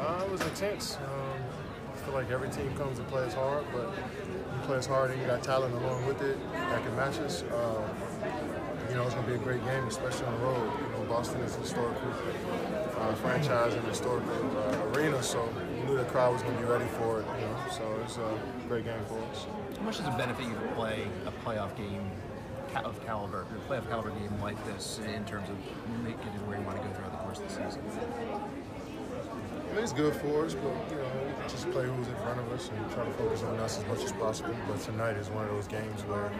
It was intense. I feel like every team comes and plays hard, but you play as hard and you got talent along with it that can match us. It's going to be a great game, especially on the road. Boston is a historical franchise and a historical arena, so we knew the crowd was going to be ready for it. So it's a great game for us. How much does it benefit you to play a playoff game of caliber, a playoff caliber game like this, in terms of making it where you want to go throughout the course of the season? It's good for us, but just play who's in front of us and try to focus on us as much as possible. But tonight is one of those games where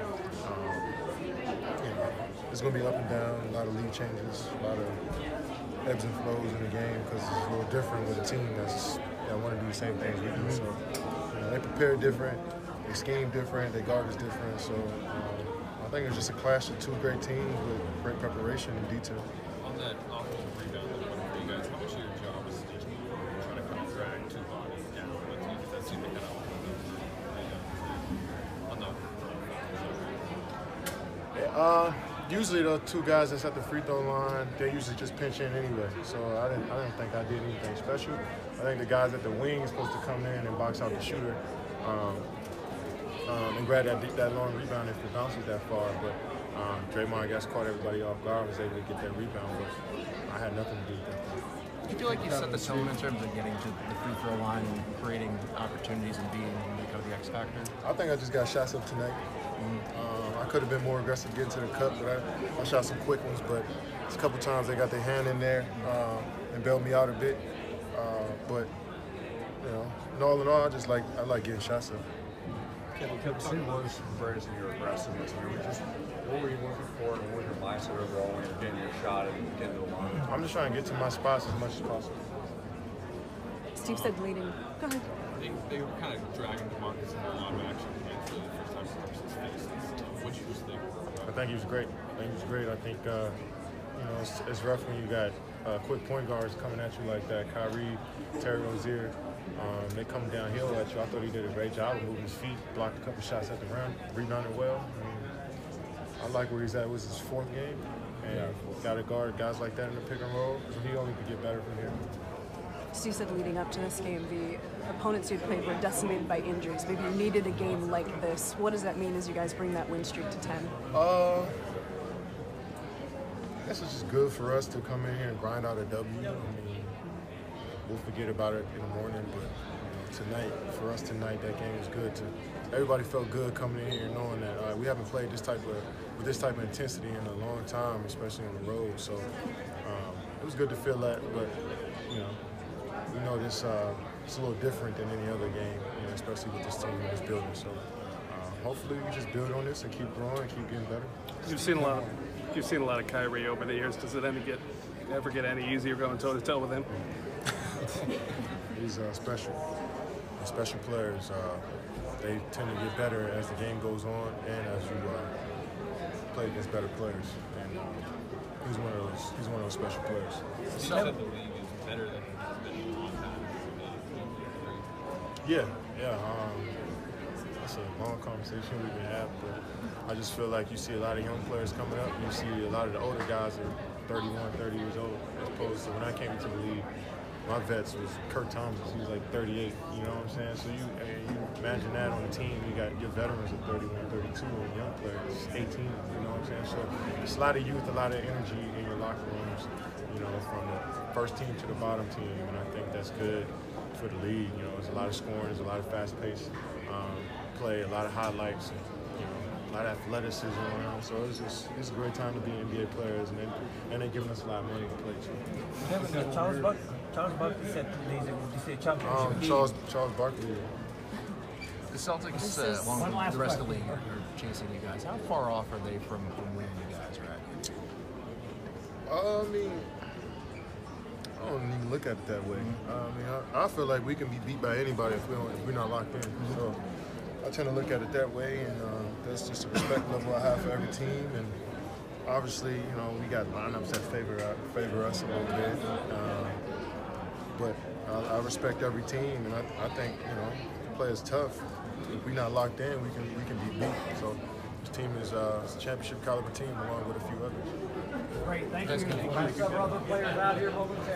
it's going to be up and down, a lot of lead changes, a lot of ebbs and flows in the game because it's a little different with a team that want to do the same things we do. So they prepare different, they scheme different, they guard us different. So I think it's just a clash of two great teams with great preparation and detail. On that offensive rebound, for you guys, how much of your job is just trying to kind of drag two bodies down? Because that seemed to kind of usually the two guys that's at the free throw line, they usually just pinch in anyway. So I didn't think I did anything special. I think the guys at the wing are supposed to come in and box out the shooter and grab that long rebound if it bounces that far. But Draymond, I guess, caught everybody off guard, was able to get that rebound, but I had nothing to do with that. Do you feel like you set the tone in terms of getting to the free throw line and creating opportunities and being kind of the X factor? I think I just got shots up tonight. I could have been more aggressive getting to the cup, but I shot some quick ones. But a couple times they got their hand in there and bailed me out a bit. But all in all, I like getting shots up. Kevin was greatest in your aggressiveness. What were you looking for, and what was your mindset overall when you're getting your shot and getting to the line? I'm just trying to get to my spots as much as possible. Steve said leading. Go ahead. They were kind of dragging DeMarcus in a lot of action against the first time since his face. What you just think? I think he was great. I think it's rough when you got quick point guards coming at you like that. Kyrie, Terry Rozier, they come downhill at you. I thought he did a great job of moving his feet, blocked a couple shots at the rim, rebounded well. I like where he's at. It was his fourth game, and got to guard guys like that in the pick and roll. So he only could get better from here. Steve said leading up to this game, the opponents you'd played were decimated by injuries. Maybe you needed a game like this. What does that mean as you guys bring that win streak to 10? I guess it's just good for us to come in here and grind out a W. We'll forget about it in the morning, but tonight, that game was good. Everybody felt good coming in here knowing that we haven't played with this type of intensity in a long time, especially on the road. So it was good to feel that, but we know this it's a little different than any other game, especially with this team in this building. So hopefully we just build on this and keep growing, keep getting better. You've seen a lot of Kyrie over the years. Does it ever get any easier going toe to toe with him? He's special. The special players, they tend to get better as the game goes on and as you play against better players. And he's one of those special players. You said the league is better than it's been in a long time. Yeah. That's a long conversation we can have, but I just feel like you see a lot of young players coming up. You see a lot of the older guys are 31, 30 years old, as opposed to when I came into the league, my vets was Kurt Thomas. He was like 38, you know what I'm saying? So you imagine that on a team, you got your veterans at 31, 32, and young players 18, you know what I'm saying? So it's a lot of youth, a lot of energy in your locker rooms, from the first team to the bottom team, and I think that's good for the league. There's a lot of scoring, there's a lot of fast-paced play, a lot of highlights, and, a lot of athleticism around. So it's a great time to be NBA players, and they're giving us a lot of money to play too. Kevin, Charles Barkley said 2 days ago, did you say championship? Charles Barkley. The Celtics, along with the rest of the league, are chasing you guys. How far off are they from winning you guys, right? I don't even look at it that way. I feel like we can be beat by anybody if we're not locked in. So I tend to look at it that way, and that's just a respect level I have for every team. And obviously, we got lineups that favor us a little bit. But I respect every team, and I think play is tough. If we're not locked in, we can be beat. So this team is a championship caliber team along with a few others. Great, thank you. Several other players out here.